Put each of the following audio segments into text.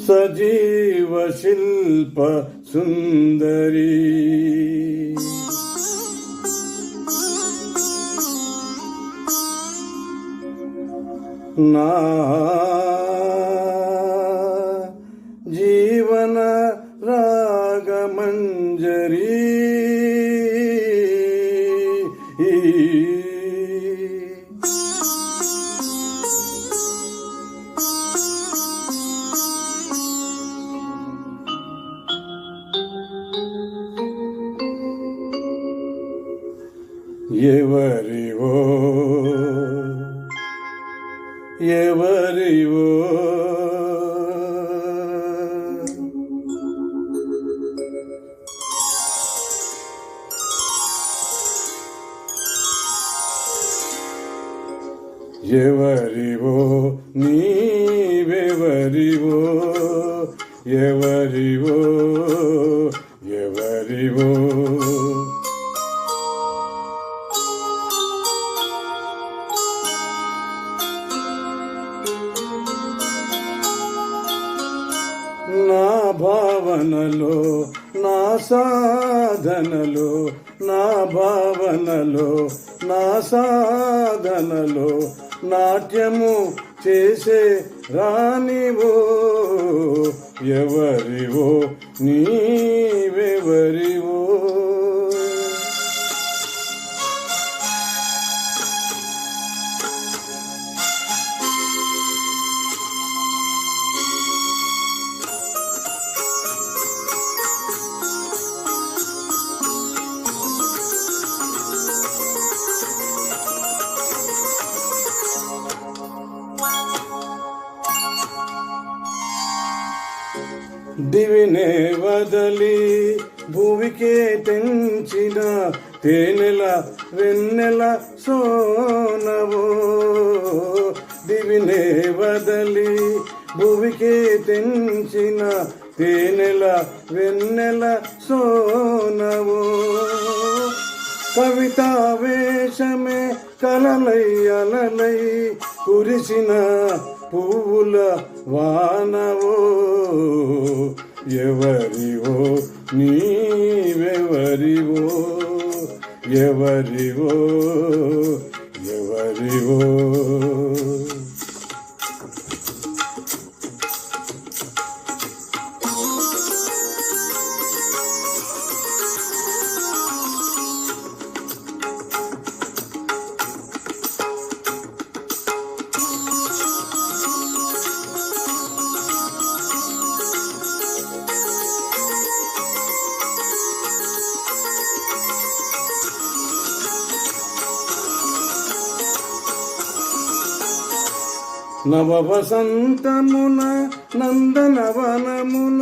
సజీవ శిల్ప సుందరి నా జీవన రాగమంజరి ఎవరివో ఎవరివో ఎవరివో నీవెవరివో ఎవరివో ఎవరివో నా భావనలో నా సాధనలో నా భావనలో నా సాధనలో నాట్యము చేసే రానివో ఎవరివో నీవెవరివో దివినే వదలి భూమికే తెంచిన తేనెల వెన్నెల సోనవో దివినే వదలి భూమికే తెంచిన తేనెల వెన్నెల సోనవో కవితా వేషమే కలలై అలలై కురిసిన పువ్వుల వానవో ఎవరివో నీవెవరివో ఎవరివో ఎవరివో నవ వసంతమున నందనవనమున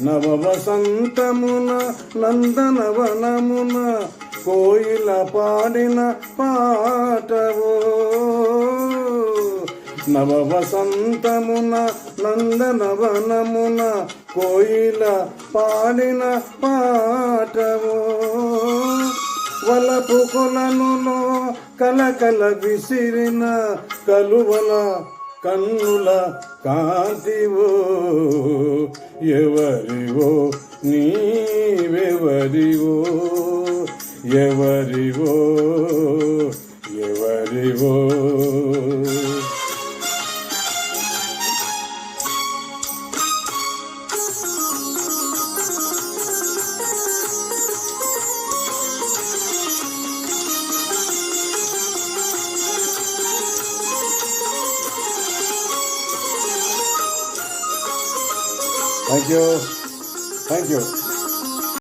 నవ వసంతమున నందనవనమున కోయిల పాడిన పాటవో నవ వసంతమున నందనవనమున కోయిల పాడిన పాటవో వలపు కొలనులో కలకల విసిరిన కలువల కన్నుల కాంతివో ఎవరివో నీవెవరివో ఎవరివో ఎవరివో Thank you.